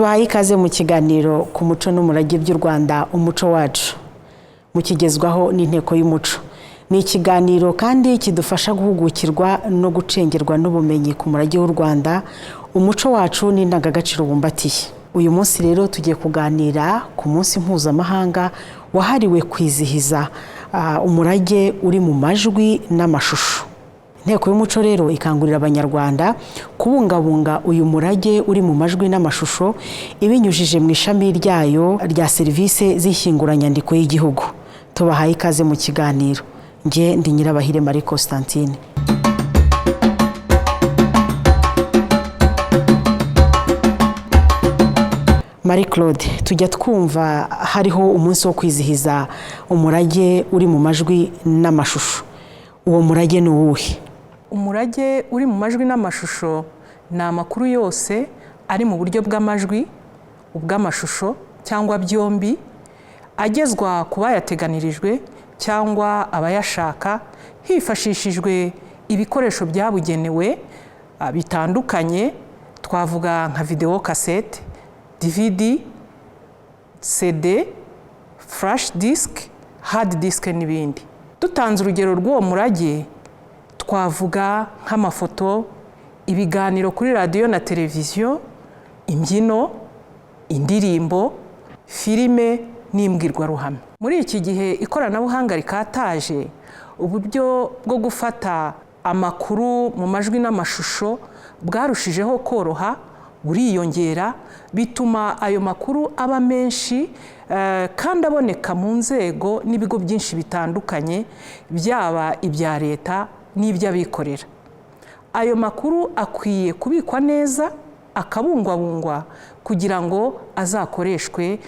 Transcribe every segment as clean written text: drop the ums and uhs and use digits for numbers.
tubahaye ikaze mu kiganiro ku muco n'umurage by'u Rwanda umuco wacu mukigezwaho n'inteko y'umuco. Ni ikiganiro kandi kidufasha guhugukirwa no gucengerwa n'ubumenyi ku murage w'u Rwanda, umuco wacu n'indangagaciro bumbatiye. Uyu munsi rero tugiye kuganira ku munsi mpuzamahanga wahariwe kwizihiza umurage uri mu majwi n'amashusho. Inteko y'umuco rero ikangurira abanyarwanda kubungabunga uyu murage uri mu majwi n'amashusho ibinyujije mu ishami ryayo rya serivisi z'ishyinguranyandiko y'igihugu. Tubahaye ikaze mu kiganiro. Nge ndi Nyirabahire Marie Constantine. Marie Claude, tujya twumva hariho umunsi wo kwizihiza umurage uri mu majwi n'amashusho. Uwo murage ni uwuhe? Umurage uri mu majwi n'amashusho ni amakuru yose ari mu buryo bw'amajwi, ubw'amashusho cyangwa byombi, agezwa ku bayateganirijwe cyangwa abayashaka hifashishijwe ibikoresho byabugenewe bitandukanye. Twavuga nka video cassette, DVD, CD, flash disk, hard disk n'ibindi. Dutanze urugero rw'uwo murage, twavuga nk'amafoto, ibiganiro kuri radio na televiziyo, imbyino, indirimbo, filime n'imbwirwaruhame. Muri iki gihe ikoranabuhanga rikataje, uburyo bwo gufata amakuru mu majwi n'amashusho bwarushijeho koroha, buriyongera, bituma ayo makuru aba menshi kandi aboneka mu nzego n'ibigo byinshi bitandukanye, byaba ibya leta n'iby'abikorera. Ayo makuru akwiye kubikwa neza, akabungwabungwa kugira ngo azakoreshwe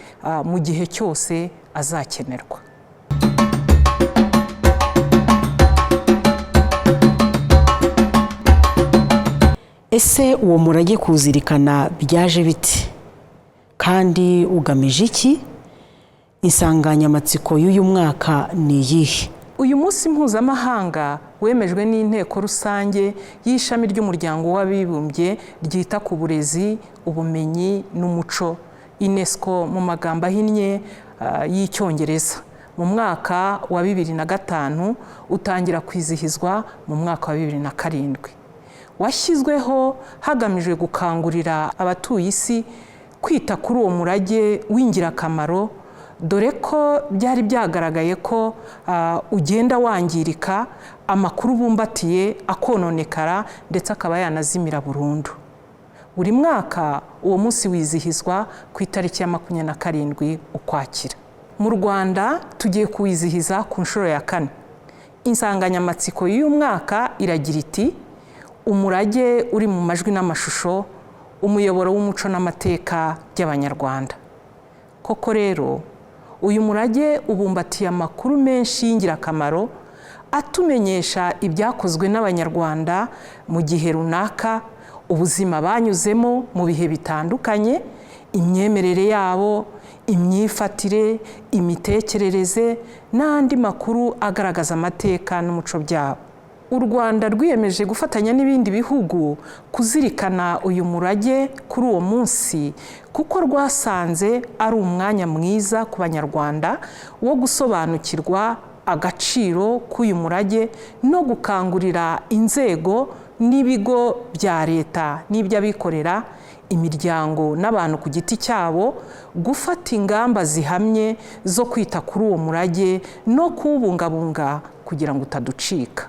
mu gihe cyose azakenerwa. Ese uwo murage kuzirikana byaje biti? Kandi ugamije iki? Insanganyamatsiko y'uyu mwaka ni iyihe? Uyu munsi mpuzamahanga wemejwe n'inteko rusange y'ishami ry'umuryango w'abibumbye ryita ku burezi, ubumenyi n'umuco, UNESCO mu magambo ahinnye y'icyongereza. Mu mwaka wa 2005 utangira kwizihizwa mu mwaka wa 2007. Washyizweho hagamijwe gukangurira abatuye isi kwita kuri uwo murage w'ingirakamaro, dore ko byari byagaragaye ko ugenda wangirika, amakuru bumbatiye akononekara ndetse akaba yanazimira burundu. Buri mwaka uwo munsi wizihizwa ku itariki ya 27 Ukwakira. Mu Rwanda tugiye kuwizihiza ku nshuro ya 4. Insanganyamatsiko y'uyu mwaka iragira iti: umurage uri mu majwi n'amashusho, umuyoboro w'umuco n'amateka by'Abanyarwanda. Koko rero uyu murage ubumbatiye amakuru menshi y'ingirakamaro atumenyesha ibyakozwe n'Abanyarwanda mu gihe runaka, ubuzima banyuzemo mu bihe bitandukanye, imyemerere yabo, imyifatire, imitekerereze n'andi makuru agaragaza amateka n'umuco byabo. U Rwanda rwiyemeje gufatanya n'ibindi bihugu kuzirikana uyu murage kuri uwo munsi, kuko rwasanze ari umwanya mwiza ku Banyarwanda wo gusobanukirwa agaciro k'uyu murage no gukangurira inzego n'ibigo bya leta n'iby'abikorera, imiryango n'abantu ku giti cyabo gufata ingamba zihamye zo kwita kuri uwo murage no kuwubungabunga kugira ngo utaducika.